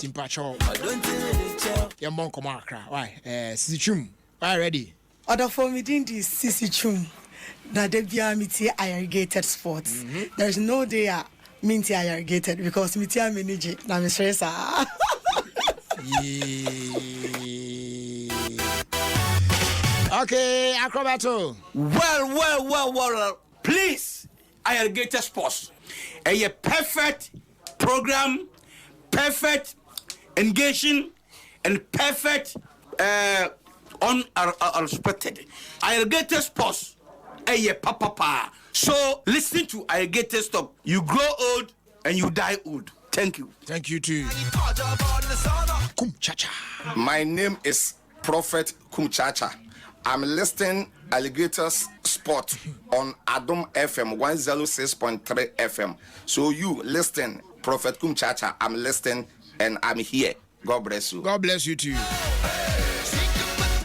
Timpacho. Yambon Komakra. Why? Sisichum. Why ready? Other for me, this Sisichum. That they be Ayarigated sports. There's no day minty Ayarigated because me manage na me stress. Okay, Acrobato. Well. Please, Ayarigated sports. A perfect program, perfect engaging, and perfect unexpected. Ayarigated sports. Papa. So listen to Ayarigated stuff. You grow old and you die old. Thank you. Thank you too. Kum Chacha. My name is Prophet Kum Chacha. I'm listening Alligators Sport on Adom FM 106.3 FM. So you listen, Prophet Kum Chacha. I'm listening and I'm here. God bless you. God bless you too.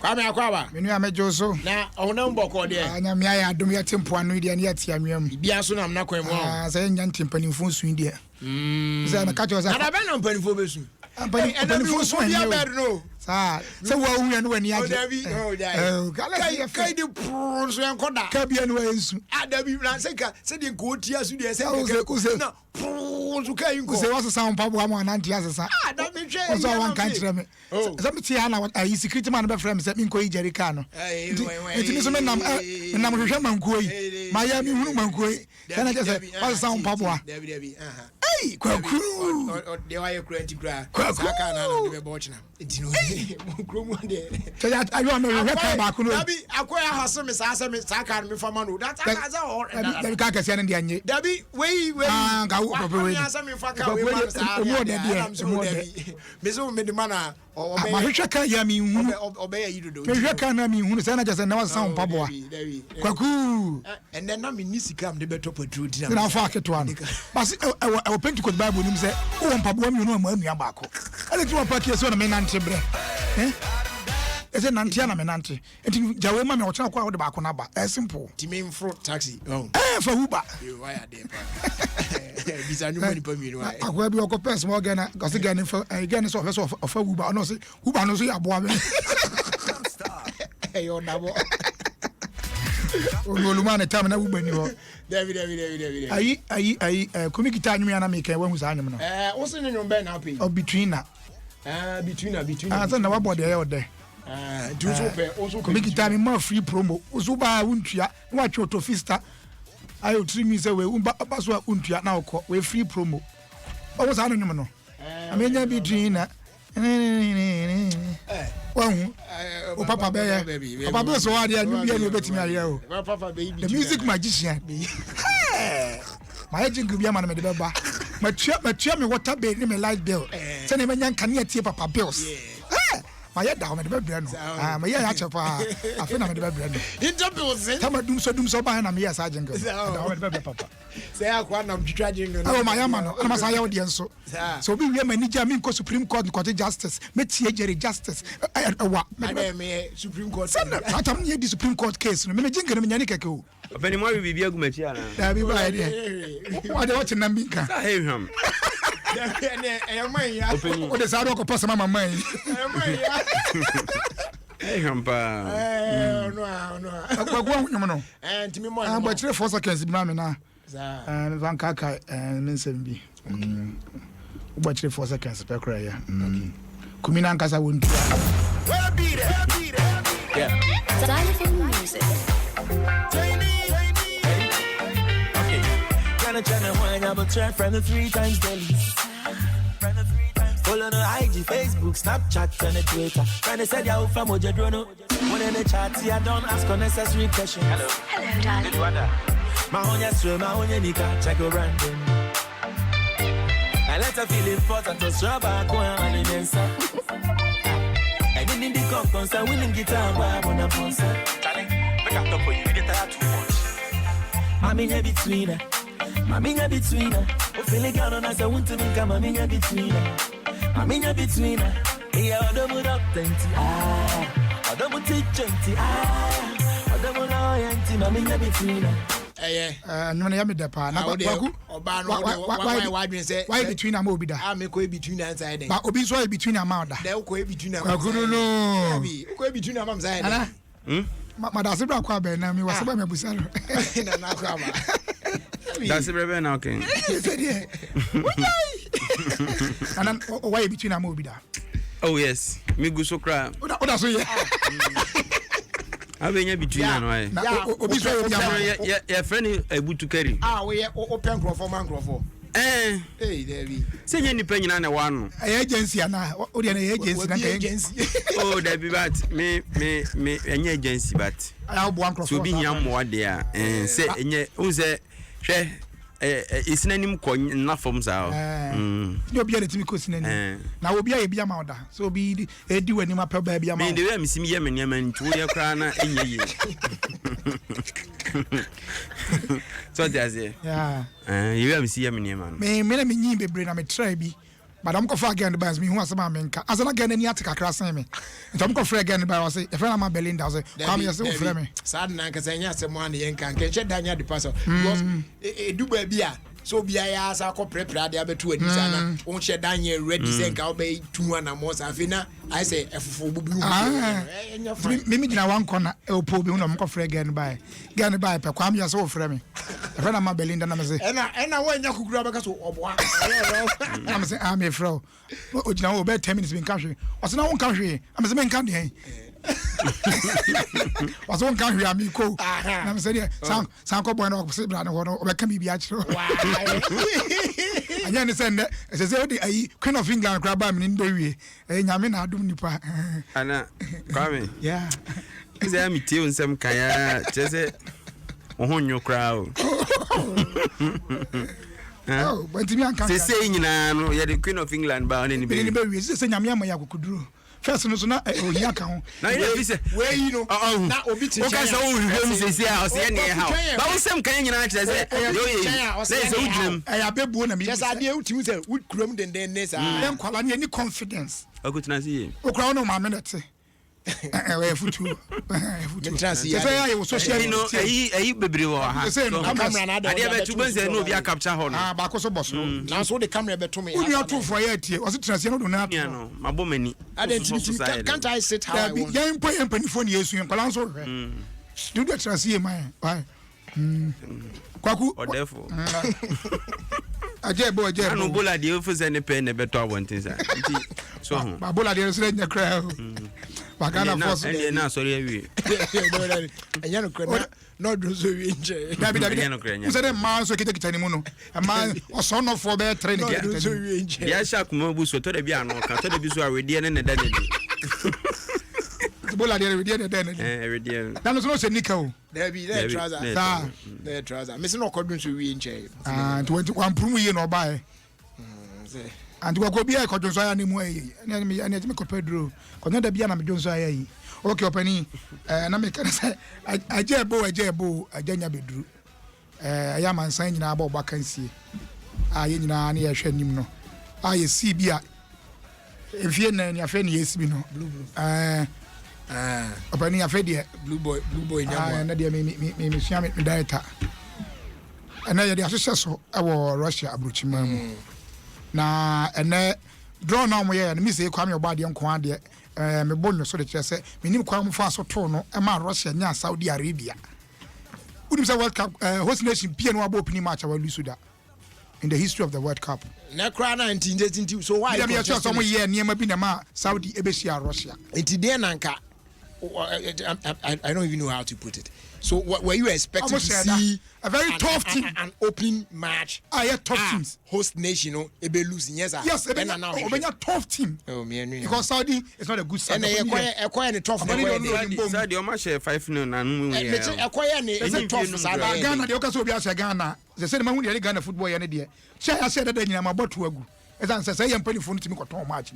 Kwame Akwaba. Menu amejoso. Na ona mboko de. Anya me aya adom ya tempo anu de na atia miam. Bia so na kwan mu. Say nya ntempanimfo su de. Say na ka cho say. Na be na mpanimfo besu. Mpanimfo su bia bed no. Sa say wo hu ya no ani age. Oh Dabi. Kai de pro so enkoda. Ka bia no ensu. Dabi na say ka say de ko tia su de say. Na pro so kai nko. Say was sound pabo am ananti asesa. Da me hwe. So wan kan kire me. Say me tia na security man be frame say me nko yi jerika no. Enti so me nam hwehwe manko yi. Ma ya mi hunu manko yi. Say na say was sound pabo a. Dabi. Hey, kwakuru. De wa ye kura ntikura. Saka na de be bochina. Enti no. Kromu de. Say ayo am hwehwe ba ko no. Dabi akoya haso me saka me fama no. That akaza or. Dabi ka kase na de anye. Dabi we. Ga wo papa we. Asa me faka we man sa. Me so me de mana. Ma hwehwe ka ya mi hunu. Obeya yidodo. Hwehwe ka na mi hunu say na just na was sound pabo a. Kwaku. And then na me nisikam de beto patru di na. Na fa keto ano. But e Pentecost Bible nim say wo mpabo mi no ma anu abako. Ale ti wa paki so na me nante bre. Ese nante na me nante. Enti jawe ma me wo chana kwa wo de bako na ba. Simple. Ti me mfro taxi. Oh. For Uber. You why are there pa. Bisa nyu money pa mi no. Akwa bi okọ person mo gana go se gana for gana so of Uber no say Uber no so ya bo ame. Yo dabo. Oluma na time na Uber ni ho. David. Ayi komikita anyu ya na me kan wa hu sa anyu no. Wo se ne nyom be na pay. O between na. Between. Say na wa body ya ode. Do so pe also komikita mi ma free promo. Uso ba wuntua na wa choto fista. Ayo tiri mi say we umba so untua na okọ we free promo. O wo sa anyu no. Amenya between na. Wahu o papa be papa be so wade anu bia no betimi aye o papa be the music magician my jingle bia man me de beba matua me water bill ni me light bill say na menya nkane atie papa bills my da me de bebra no my ya chepa afi na me de bebra no interbills tama dum so ba na me ya sa jingle da me de bebra papa say akwa na mtwa jingle oh my man no na masa ya odi enso so bi wi manager me ko Supreme Court court justice me tie Jerry justice wa me Supreme Court atam ye di Supreme Court case no me jingle me nyane keke o Openi mo bi bia gumachi ana da bi ba ye wa de what na mbinka sa he hwam man ya o de sa do ko posa mama man man ya hey hampa no akwa nyum no ntimi mo ba chire 4 seconds bi na me na za van kaka men sem bi o ba chire 4 seconds pe kra ya kumina nkasa won tu well beat it yeah telephone music okay tryna wind up a track from the 3 times daily. Follow no IG, Facebook, Snapchat, and Twitter. Tryna say ya ufa moja drono. One in the chat, see I don't ask unnecessary questions. Hello darling. Mahonya swim, mahonya nika, check your random. I let her feel important to strap back on and immense. I didn't need the conference, I winning guitar, but on a concert. Darling, pick up the point, you get that too much. I'm in between her. Maminya between her. O feeling girl on as I want to make a maminya between her. Maminya between her. Yeah, Adom would up 20. Adom would take 20. Adom would loyalty. Maminya between her. nyone ya me depa na kwaku oba no why say why between am obi da me ko between am side ba obi so between am da da ko between am kwaku no ko between am side ana ma da se bra kwa be na me wase ba me busaro na kwa ba That's the brother now, okay. And why between am obi da Oh yes, me go so cry. Oda so ye I been between and why. Obi so obi am Yeah, friend Ebutu carry. We open crofo man crofo. Hey, there we. Say you penny na one. Agency na o dey na agency na agency. Oh, that be bad. Me any agency but. I bo crofo. So be here more there. Say any who say hwe it's nanim ko na form za. You obi dey timi ko sinani. Na obi a bia ma oda. So obi edi wani ma pe ba bia ma. Me dey we misim ye me nema ntu ye kra na enye ye. So that's it. Yeah. You have see me man. Me na me nyi bebre na me try bi. Madam ko fa again the bands me hu asema me nka. Asana again ni ate kakra san me. Ntom ko fra again ba say e fra na ma Belinda say kwam ye say o fra me. Sad na nka say nya asemo an ye nka nke che danya de paso because edu ba bia so bia ya asa ko prepare de abetu adi sana o che danya ready say nka obe tu ana mo sa afina I say efofo bubu me gina wan corner e opo bi hu na mo ko fra again ba. Again ba pe kwam ye say o fra me. E fra na ma Belinda na me say ena wo nya kukura ba ka so oboa. I'm say I'm a fro. O gina wo be 10 minutes bin ka hwe. O say na won ka hwe. I'm say me nka de. Was on can hear me go. I'm saying, San Cobo no Sibran or can be actual. And then send it as a Queen of England grab him in Berry. And Yamina Dunipa. Anna, come yeah. Is there me too in some kaya? Just it on your crowd. Oh, but me can't say, you know, you're the Queen of England bound in the Berry. It's a Yamama could do. First, no, na Yaka. Now, where you know, now Obiti. Okay, so we say, I was saying, how? But some can you not say, I have been born and yes, I knew to say, would crum than then, yes, I am calling any confidence. I could not see. Oh, crown on my minute. I was social, you know, a baby or I never to say no, be capture horn. Bacoso boss. Now, so the camera to me. You are too for it. Was it Trasiano? No, my woman. I didn't. Can't I sit how I want? Young boy and penny for years, you and Palanso. Do that Trasi, my. Kwaku or therefore. I dare boy, I no bull at the office and a pen, a better one thing. So, my bull idea is in the crowd. Bagana force and now sorry. And you know, not do so in jail. Who said a man so get a a man or son of 4 bear training. Yes, I come over so to the piano, can tell the visual with the end of the bull idea with the end. That was not a nickel. There be their trouser. Their trouser. Missing no according to we in jail. And 21 Prumy no buy. And to go be a cotton so anyway. And me and me Pedro. Consider be an Jones. Okay, opening. And I make say, I jabo, a jenya bedru. I am an sign about vacancy. I in a near Shenimo. I see beer. If you're in your friend, yes, me no. Opening a fed blue boy, and I me sham it, me data. And I the successful our Russia Abruchimam. Na ene draw na mo ye na mi say kwame obade nko ade me bonno so de kire say menim kwam fa so to no e ma Russia nya Saudi Arabia udim say World Cup host nation pia no abo opening match awalu suda in the history of the World Cup na kra 1982 so why you just some year niam bi na ma Saudi ebesia Russia enti na nka I don't even know how to put it. So what were you expecting to see a very tough team, an opening match? Tough teams. Host nation, ebe losing yes. Yes, a tough team. Oh, me because Saudi is not a good side. And acquire a tough. Saudi, you must share 5-0 and acquire a tough side. Ghana, the Okaso be Ghana. The same man who Ghana football any day. Share I said that I'm about to go. As I say, I'm pretty funny to me got match.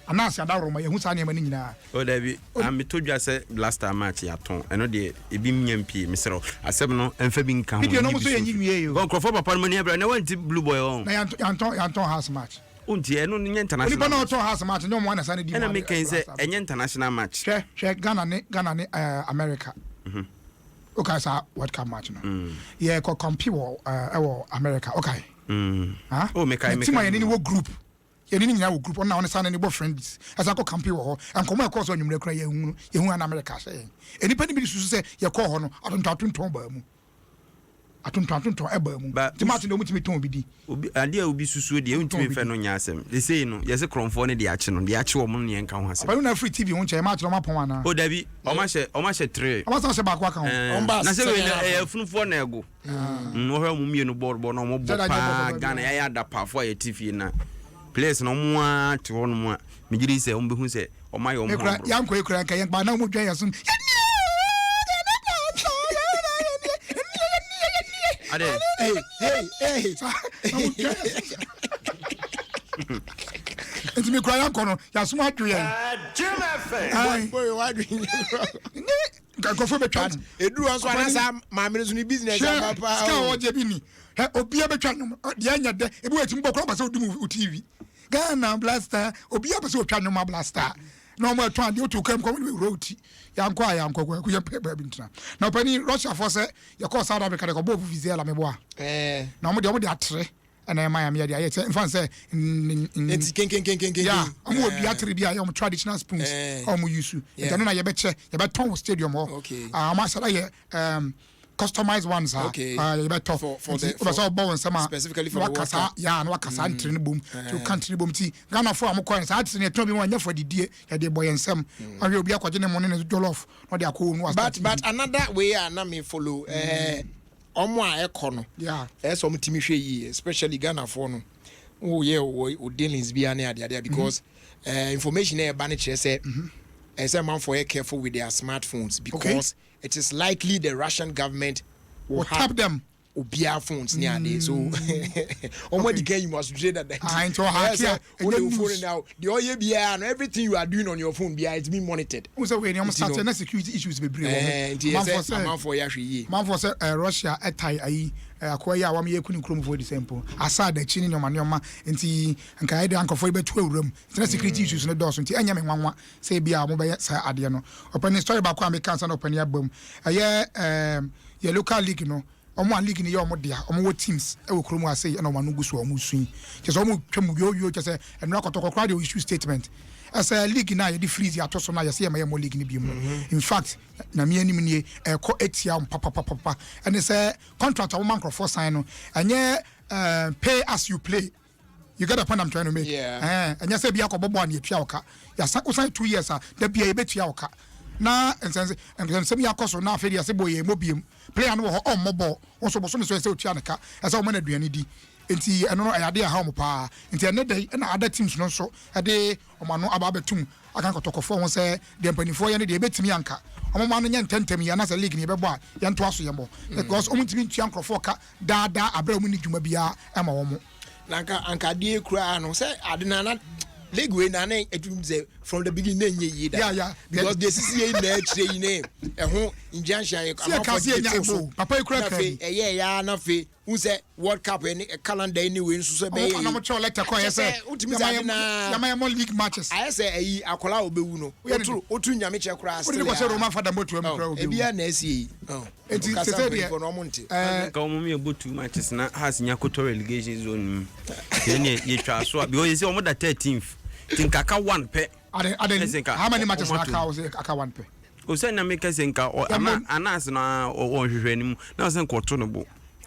Anasi adaro ma yehu sane mani nyina o da bi am to dwa se last time match ya ton eno de ebi myampi mesero asem no emfa bi nka ho bi no so yenyi nwie yo gon krofo papa mani abra na wanti blue boy on na yanton house match unti eno nye international ni bana to house match no mo na sane di ena me kan se enye international match hwe Ghana ne America Okay, so what can match no? Yeah, ko compete America. Okay. Huh? Oh, make I group. You didn't know group on our son and your friends. As I go compete and come across on you cry you in America saying. Anybody who say your call I don't talk to Tom. I don't talk to Ebum. But the Martin don't me to be. Idea will be susu the unto me no nyasem. They say no, yes a cromphone the action on the actual money and count. I don't have free TV on match on my pona. Oh, Debbie, almost a tray. I was about what I say a fun for nego. No, her mummy no board, no more Ghana. I had that power for a TV na. Place no more to one more. Mijiri say, who say, or my own young quick, I can't buy no more Jason. Hey. It's me crying corner. You're smart to you. Boy, why do you go for the chat? It drew us one as my ministry business. Papa, Jebini. Obia Bechanum, Yanya, it was in Bokoma, so do move TV. Ghana blaster, Obia, so Chanoma blaster. No more trying to come with roti. Young quiet, I'm going to paper. Now, Penny Russia for say, your course South Africa go both Vizela Meboa. No more the tre, and I am here. In France, it's king. Yeah, I'm going to be a traditional spoons. Homo use you. Then I bet you about Tom Stadium. Okay, I must say, customized ones are better for the bones specifically for Wakasa, and Wakasa training boom to country boom tea. Ghana for coins. I'd seen a 21 for the dear, the boy and some. I will be a quadrant morning as Jolof or their cool was. But another way I may follow Omwa Econo. Yeah, as some Timishi, especially Ghana for no. Oh, yeah, or dealings be an idea because information a banich say. As a man for careful with their smartphones because it is likely the Russian government will tap them Obia phones near day. So almost the you must say that now the oil be and everything you are doing on your phone be it's being monitored. Also when you start security issues be man for Russia atai akwaya wa me yakuni krom for the sample aside the chini no manoma nti nka ide ankofo be to awuram nti security issues no doso nti anya me nwanwa say bia mo be sa ade no open story ba kwa me kansa no open abam ye local league no omo league ni ye omo dia omo wo teams e wo krom ase na omo nugu so omo sui kese omo twam yo kese enra kotokokra de issue statement as a league na ye di freeze ya to so na ye say mo league ni bi mu in fact na me anim ni ko etia papa and say contract a woman for sign no anye pay as you play. You get a point I'm trying to make. And you say be akobobo an etua oka ya sign 2 years da bia e betua oka na and some yakoso na afedi ase boye mobiem player no ho on mobo won so boso me so say otua nka ase o man aduane di enti eno no ayade ha mo pa enti ene dey na other teams no so ade o ma no aba betum aka kotokofo won say de mpanifo ye ne de betimi anka o ma no nya ntentem ya na say league ne bebo a ye nto aso ye mo because o mutimi ntua nkrofo ka da abra mu ni dwuma bia e ma wo mo anka de kura no say adena na league we na from the beginning yeah because the CCA na trade name ho injunction papa kura yeah na fe who say world cup any calendar anyway nso say be na mo cho letter ko say ultimate ya mo league matches I say akola obewu no otu nyame che kura still we say Roman father motu am kura obewu e bia na asi enti say dey for no monte ka o mo me botu matches na has nyakoto relegation zone ye twa so because you say o mo da 13th think aka 1 pe how many matches aka 1 pe o say na make say nka anas na o hwehwe anim na say nkoto no bo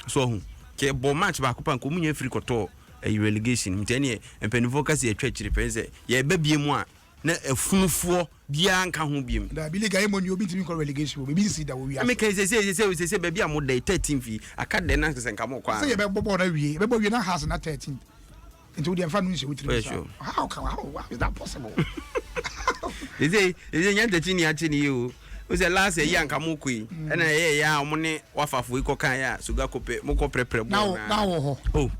so hu ke bo match ba kopa nko munya free koto relegation mtene empenifo kasi e twachiri pe say ye ba biemu a na efunufo bia nka ho biem da bi liga emo ni obi ntimi ko relegation obi si da wo wi make say ba bia mo da 13 fi aka de na say nka mo kwa say ye be bobo na wie be bo wie na house na 13 into the fan news with how is that possible? Is it the chini achini you? Was the last year and Kamukui and a ya money wafa fuiko kaya suga kope moko prepare now oh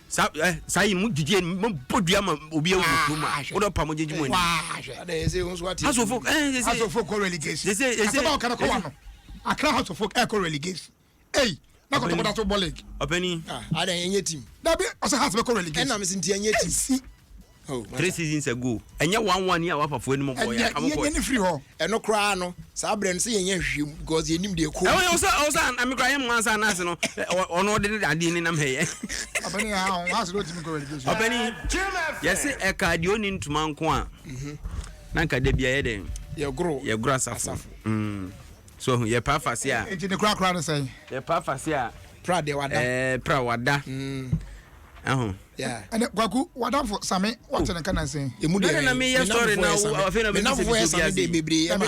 say mujije podium obi awuma odo pamoje jimoni they say what is aso folk relegation they say about kana ko wano akra house of folk echo relegation hey na ko to so ball league openi ada enye team da bi o say has be ko relegation na me sinti enye team 3 seasons ago. And you 1 year up for any more boy. I'm free ho. And no cry no. Sabren say yen because you nim the ko. Also I'm crying once and national or no didn't I didn't am here. Obeni has no to go education. Obeni. Yes, a cardion into Mankwa. Nanka de biade. Your grass asaf. So your pafasia. In the crack say. Your pafasia. Proud de wada. Prawada. Yeah. And Kwaku, what for Sammy? What can I say? You would not me your story now. I feel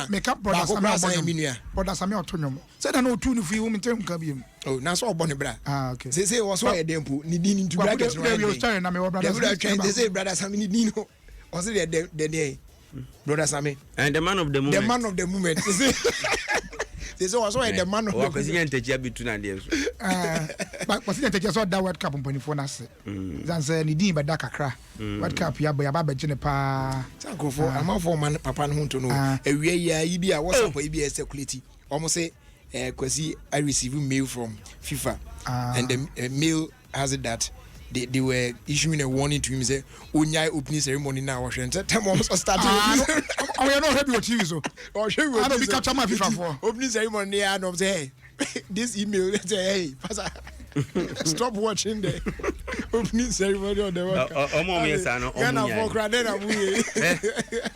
make up brother Sammy. Brother Sammy Autonomy. Said I know 2 if you women tell him. Oh, now so bonny bra. Okay. They say was why a dempo. Need to bracket. They say brother Sammy Nino. Was it the day? Brother Sammy. And the man of the moment. The man of the moment. They say was why the man of the moment. But was it take us that World Cup on 24 nas. That's any dim by Dakakra. World Cup ya boy baba jene pa. Sanko for am for man papa no to know. E wie ya ibi a was for ibi security. Almost say Kwesi I received mail from FIFA and the mail has it that they were issuing a warning to him say Unyai opening ceremony now was time almost starting. Oh, you're not happy with you so. Oh, sure. I don't be capture my FIFA for opening ceremony and I'm say this email say hey pastor stop watching the opening ceremony on the world.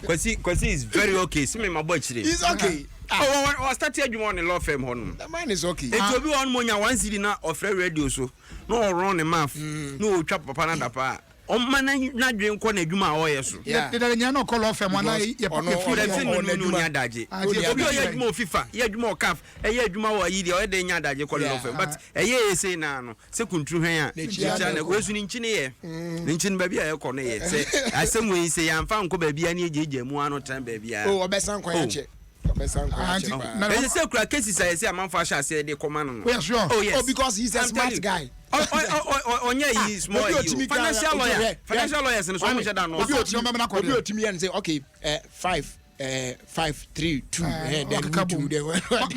Kwesi is very okay. See me my boy today. He's okay. Oh, start here you want a law firm hon. The man is okay. It will be on monya 1 CD na of radio so. No run the mouth. No chop papa na dapa. O man na dwen ko na adwuma o yeso. The nya no call off na ye nya daje. Obi o ye adwuma FIFA, ye adwuma o CAF, ye adwuma o yidi o de nya daje call off. But ye say na no, se kuntru hwan a. Na wesu ni nchine ye. Ni nchine ba bia ye ko na ye. Say asem we say yamfa nko ba bia na ejeje mu ano tan ba bia. Oh, obesan kwa ya che. They say cases I say man fashion say they command. We are sure. Oh yes. Oh, because he's a smart guy. Oh yeah, he's more financial lawyer. Financial lawyers and so much than no. Obi otimi and say okay, 5 5 3 2 then we do the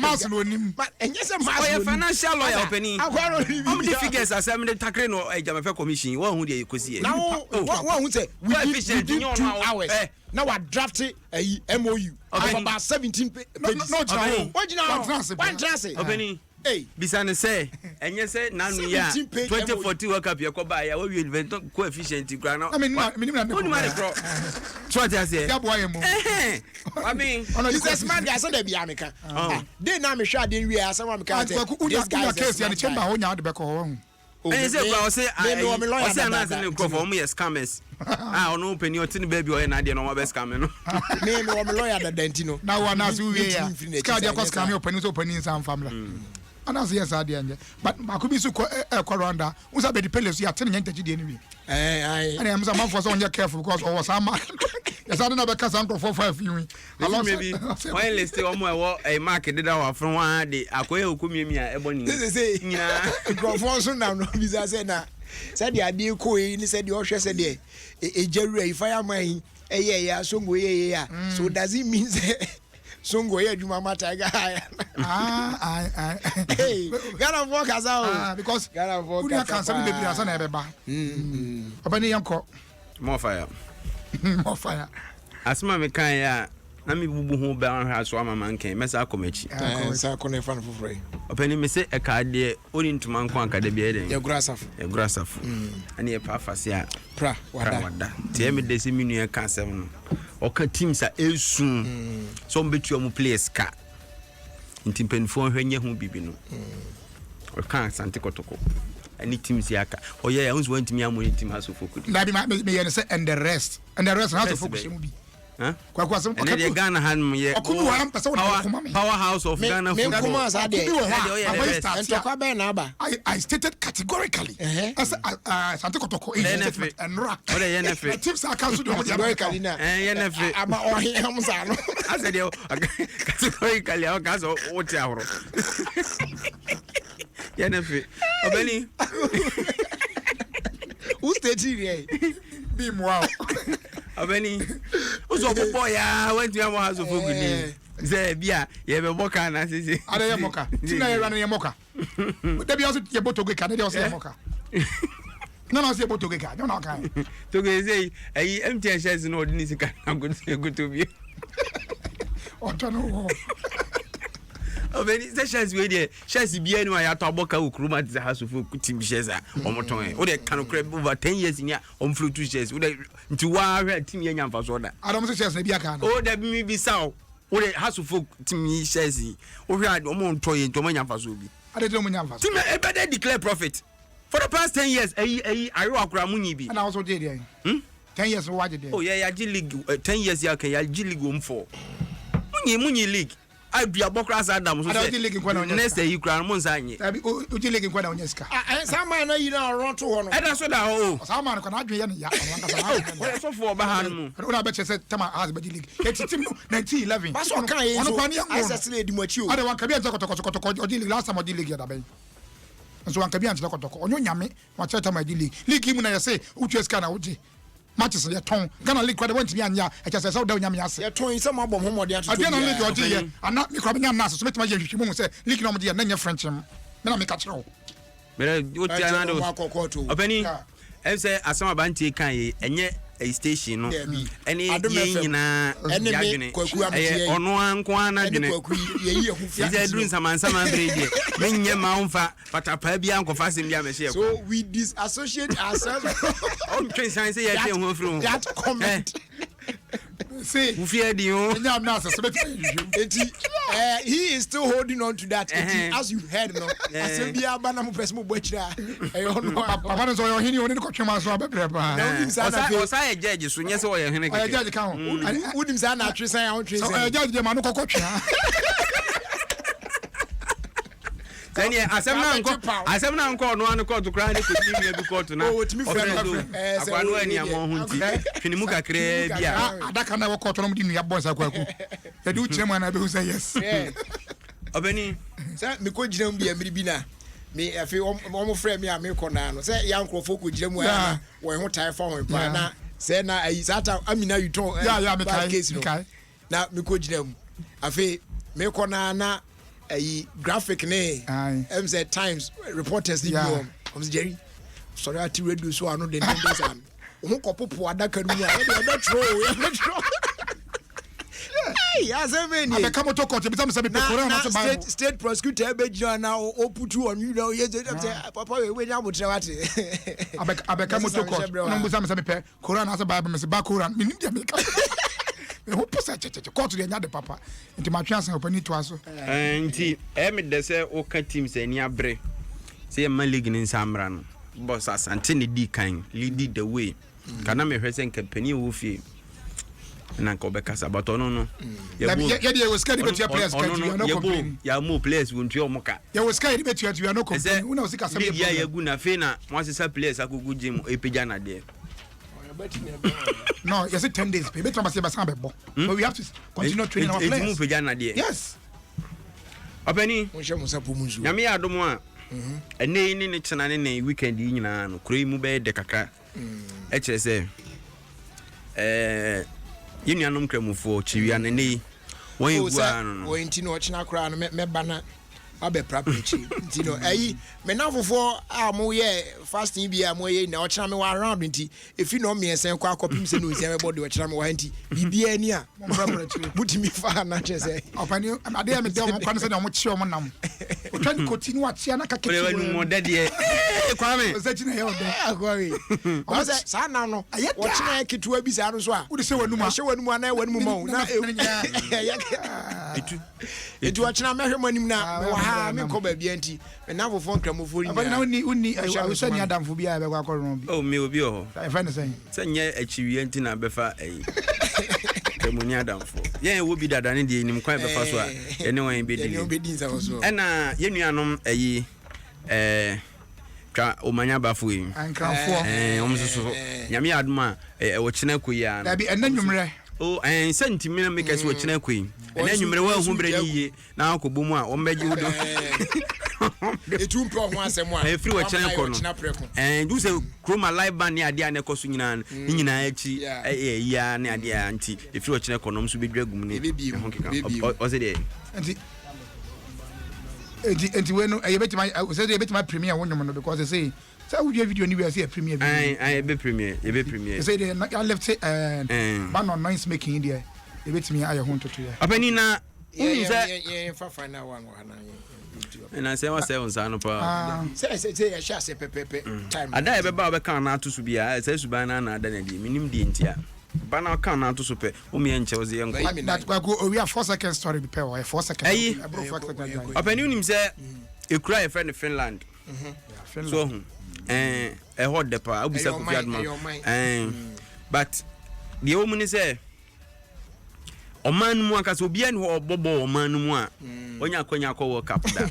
mass no nim. But and yes, a financial lawyer penny. How many figures are some the tackle no Jamafe commission? One who dey kosi. Now one who say we did 2 hours. Now I drafted a MOU of about 17 pages. No, what you Opening. Hey, Bisane say, and you say, Nanu ya 2014 World Cup, you buy a will invent coefficient. I mean, what I say, I mean, he's a smart guy, so they be Amica. They now me shot in real someone can't this guy case in the chamber on the back home. And he said, well, say, I say, I'm not in for me as scammers. I don't open your tin baby or an idea on my best coming. Name of a lawyer that Dentino. Now, one as we are, Cardia was coming open in some family. And as yes, I did, but I could be so coranda. Was I be the palace? You are telling you the enemy. And I'm some for so careful because I was a man. Yes, I don't know because I'm for 5 viewing. Maybe while let's stay on my a market that hour from 1 day. I could come here, Ebony. This is a Ofiekwanso now. No, Visa said now. Said the idea, he said the Osha said, a Jerry, fireman, yeah, so so does it mean Songo here, you mama tiger. Hey, gotta walk as out because gotta walk. You can't say baby as an ebeba. Open yanko. More fire. More fire. Asma me kan ya. Na me bubu ho ba ha so ama man kan. Mesa akomachi. Sa akone fan for free. Open me say e ka de oni ntuma nko anka de bia den. Ya grasaf. Ya grasaf. Ani e pa afase a. Pra wada. Tie me de se minu e kan sem no. Oka teams a esun. So mbetu omu players ka. Nti penfo hwenye ho bibi no. Oka Asante Kotoko. Any teams yaka. Oh yeah, I want to me amoni team has focus. Na be me say and the rest has to focus mu bi. Huh? Kwa some okay. Ghana han ye. Powerhouse of Ghana football. I stated categorically. As Asante Kotoko in and rock. What the NFA? Teams are cancelled categorically now. NFA. I'm I said categorically I gas what hour. NFA. Obeni. Who's the TV? Be wow. Abeni uzo popo ya went to house of good say bia ye be moka na sisi ada ye moka tina ye ran ye moka dey be also ye boto go can dey also moka No, no, say about Toga. No, no, kind. Toga say, empty shares in ordinary. I'm going to be. Oh, no. Oh, very shares with you. Shares be anyway. I talk about Ukruma, the house of team shares or Moton. Or they can crab over 10 years in here on flew 2 shares. Would they to wire team young for soda? I don't say, maybe I can. Oh, that may be so. Or they house of folk team shares. Or we had Omon Toy into my young for Subi. I don't know. To better declare profit. For the past 10 years, I rock Ramuni. And I also did. 10 years, why did oh, yeah, G League 10 years, yeah, G League for Muni League. I be a Bokras Adom. I don't think next day you cry Monsani. Would you like in Quanaska? Some man, you know, run to one. And that's what I owe. Some man can agree. So for behind. I don't bet you said Tama has but league. It's 1911. That's what kind of assassinate mature. I don't want to be a Toko last time I did league. And so I'm Kabian Toko. On your yammy, what time I did league. League him and I say, Uchescana Uji. Matches your tongue. Gonna leak what I went to be on ya. I just saw down Yamias. You're towing some of them home or the other. I didn't leak your dear. I'm not becoming a master. So make my you say, leaking on the other, then your French. Then I make a throw. But what you are Penny, I say, as some banty can, and yet a station, any enemy, on one corner, doing some baby. Bring your mouth, but a pabian for fasting Yamashi. So we disassociate ourselves. Oh, Trace, I say, I came from that comment. See, who feared you? I'm not he is still holding on to that. As you heard, no, as a be a banana person, which I don't know. Papa, so you're here, you got your master. I judge you, yes, or I judge the count. Wouldn't say an actress, I judge the man who then yeah, as I'm now called one call to cry to court to now. Oh, to me, for I know any amount. Finimuka create. That can never call on your boss. I do chairman. I do say yes. Obeni, sir, me could jam be a midbina. Me, I feel almost friend me, I make on. Say, young folk with Jim, when what time for him, Pana. Say, now, I mean, now you told, yeah, case. Now, me could jam. I feel, make on a graphic ne MZ Times reporters the I'm Jerry sorry I to reduce so I know the numbers am who kopopo adaka nu a not true hey as many I come to court because I'm saying state prosecutor be now or put you on you know yes papa we nya mutre wate I come to court no musa me pe Quran as Bible me ba Quran me need me who put such a court to the other papa into my chance open it to us and they say okay teams any abre say man league in Samran boss as Antony D kind lead the way kana me hwese company wo fie na ko be kasa but no yeah was scared to players you are not complaining ya mo players won tu omoka yeah was scared to you are not complaining una usika sabe ya yagu na fe na mo asesa players akogu gym epeja na de. No, you say 10 days. But we have to continue training our players. Yes. Openi. Nyame Adom a. Ene ni chana ne weekend yi nyina no. Kuro mu be de kakra. E kire se yenuanom kramufo chiwia ne ne won egua no. Wo enti no china kra no me bana abe praprechi nti no ayi me na fofo a mo ye fasting bia mo ye na o chira me wa around nti efi no me esen kwa akopim se no nsia me body o chira me wa nti bibia ni a mo praprechi butimi fa na chese opani ade me de mo kwa no se na mo chi o mo nam o twa ni continue atia na kaketi o le mo de de kwame o se china ye o de agwawe o se sa na no o chira ketua bi sa no so a wo de se wanuma se wanuma na wanuma mo na etu o chira me hwe manim na me ko ba bia nti na fofo nkramofo ni na uni so ni adamfo bia be kwa akoro bi oh me obi o I find the same sanye achiwie nti na befa emuni adamfo yen wo bi dada ne de nim kwan befa so a ene wan be de ena yenuanom twa omanya bafo yi ankramfo omsusu nyame Adom a wo chena koya na bi ena nwumre oh sentimi na make us wo chena koyi ena nwumre wa hu bre ni ye na akobo mu a wo mbeji wo do etu mpo ho asem a free wo chena ko no do say chroma live band ni ade ane koso nyina ni nyina achi ya ne ade anti free wo chena ko no so bedwa gum ni o se de anti enti we no e beti my say e beti my premiere wonyo no because they say we do video ni we say premiere video I be premiere they say they left it man on noise making India e beti me aye ho ntoto ya apani na yeah fa final one na and I say what say on sano pa say ya sha say pepepe time ada e be ba kan na atusu bia say suban na na ada na di minim di ntia bana kan na atusu pe o me enche o ze enko that go we are 4 second story be pe o 4 second apani unim say e kura e friend Finland so e hot de pa obisa ko fiadma but the woman say Oman mu akasa obi an ho obobo oman mu a onya kwanya kwa World Cup da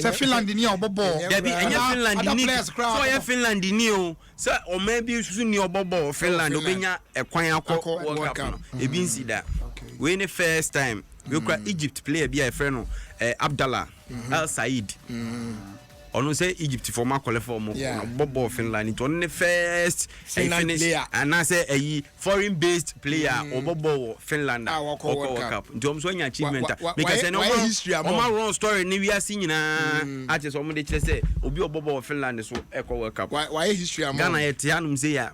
se Finland ni obobo ya bi enya Finland ni so ya Finland ni o se oman bi susu ni obobo Finland obenya ekwan akwa World Cup e bi nsida we ni first time we kwa Egypt player bi a friend no Abdallah Al Said ono say Egypt for ma qualify mo bobo Finland it on the first finish and I say a foreign based player or bobo Finland World Cup ndom so nya achievement because no ma run story ni we are seeing na artist omo de say obi bobo Finland so e ko World Cup why history am Ghana yet anum say ya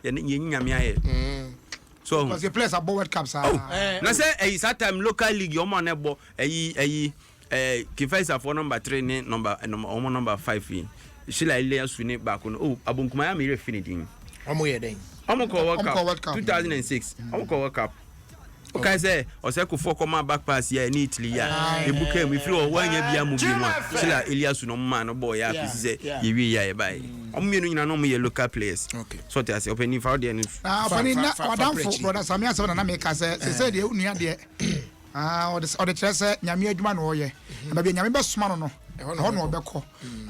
nyame aye so because the players are World Cup na say that time local league omo na bo Kifaisa for number 3 ni number 5 Shila ile asuni back on abonkuma ya mere finidin omo ye den omo ko World Cup 2006 omo ko World Cup okay say oseko for come back pass ya ni Italy ya ebuka mi free o wanya bia mu bi mu Shila Eliasu no man no boy ya pisi ye wi ya e bai omo mienu nyina no mo ye local players so te say open for there ni funny na odamfo brother Samia say na make say de nua de or the chese nyame adwuma no ye na bia nyame be soma no ho no obekọ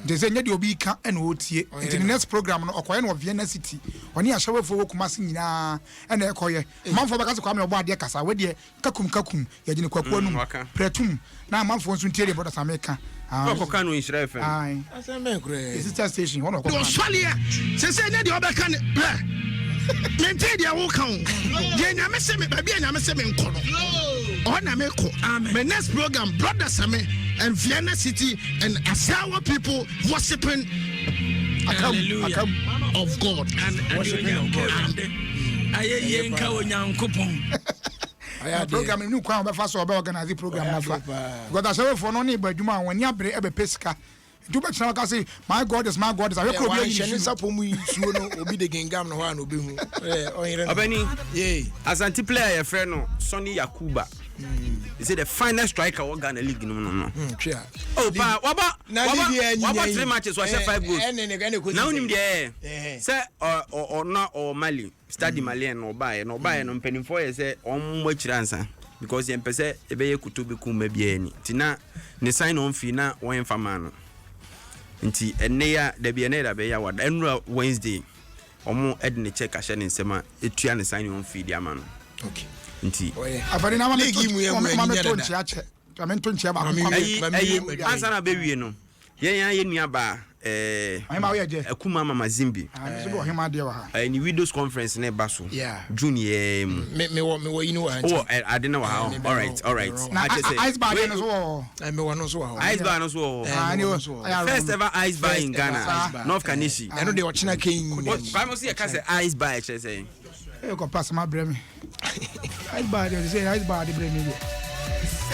de se nya de obi ka e na otie the next program no okoye no Vienna City oni ahawefo wo kuma se nyina e na ekoye manfo beka se kwa me obo ade kasa we de kakum ye gine kwaku anum pretum na manfo nso ntie de brother Sameka ko no Israel FM ai asembe kure is it station ho no ko Australia se nya de obeka ne mente dia wo kan ye nyame se me ba bia nyame se me nko no ona me ko my next program brother Same and Vienna City and Asawa people worshiping akam of God and worshiping of God aye yenka onyankopon program ni kwa be fa so be organize program na fa because Asawa for no ni ba dwuma woni abre e be pesika do bet na ka say my God is I we could be any sapomu isuo no obi de gengam no ho na obi hu Obani Asante player your friend no Sonny Yakuba he said the final striker of Ghana League no oh pa waba 3 matches was 5 goals now nim there say or Mali study Mali no buy no mpenim for you say on chiransa because you pese ebe kutubi kuma bia ni tina ne sign on fee na won fama no nti enne ya da bia ne da be ya wada enura Wednesday omo edne check ahye ne nsema etua ne sign on fee dia ma no okay nti afari na ma me to nchi ache to me to nchi ba ko ansa na be wie no ye nua ba akuma mama Zimbi so do hema de wa ha ni widows conference na ba so junior me wo you know I didn't know how all right ice bar no so me wo no so ice bar no so first ever ice bar in Ghana North Kanishi eno de ochina ken kwa mo see ka say ice bar e say e ko pass ma bremi ice bar de say ice bar de bremi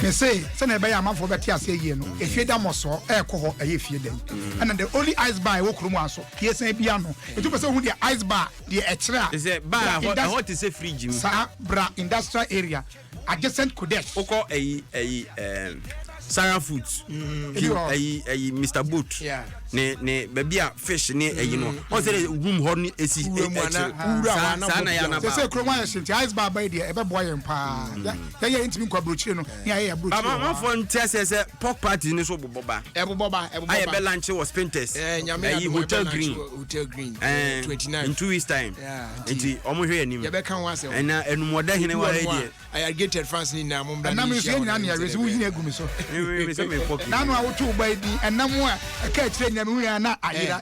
me say na be ya amafo beti ase yie no efie da moso e ko ho eye fie dem and the only ice bar we kromu aso yesan bia no etu pese hu the ice bar the ekra is a bar what is a fridge sa bra industrial area adjacent Kodesh oko Sarah Foods Mr. Boot ne babia fish ne no on say room hor ni esi sana ya na ba say kromu ya shinti ice bar by there e be boy pa ya intimi kwa brochire no ya brochire ma for say pork party ni so boboba I be lunch was painters hotel green 29 in 2 weeks time enti omo hwe anim ye be kan wa say na enumoda hene wa ready Ayarigated fans ni na mum da na me so nyina na resi wo yina gumi so na no awotu ba di enam a ka tire nyame hu ya na ayira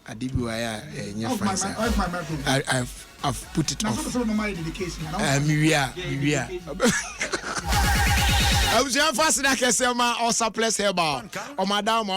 adibi wa ya nye fans I've put it off na so no my dedication mi wia I was young fast. I can say my or surplus herbal or madam.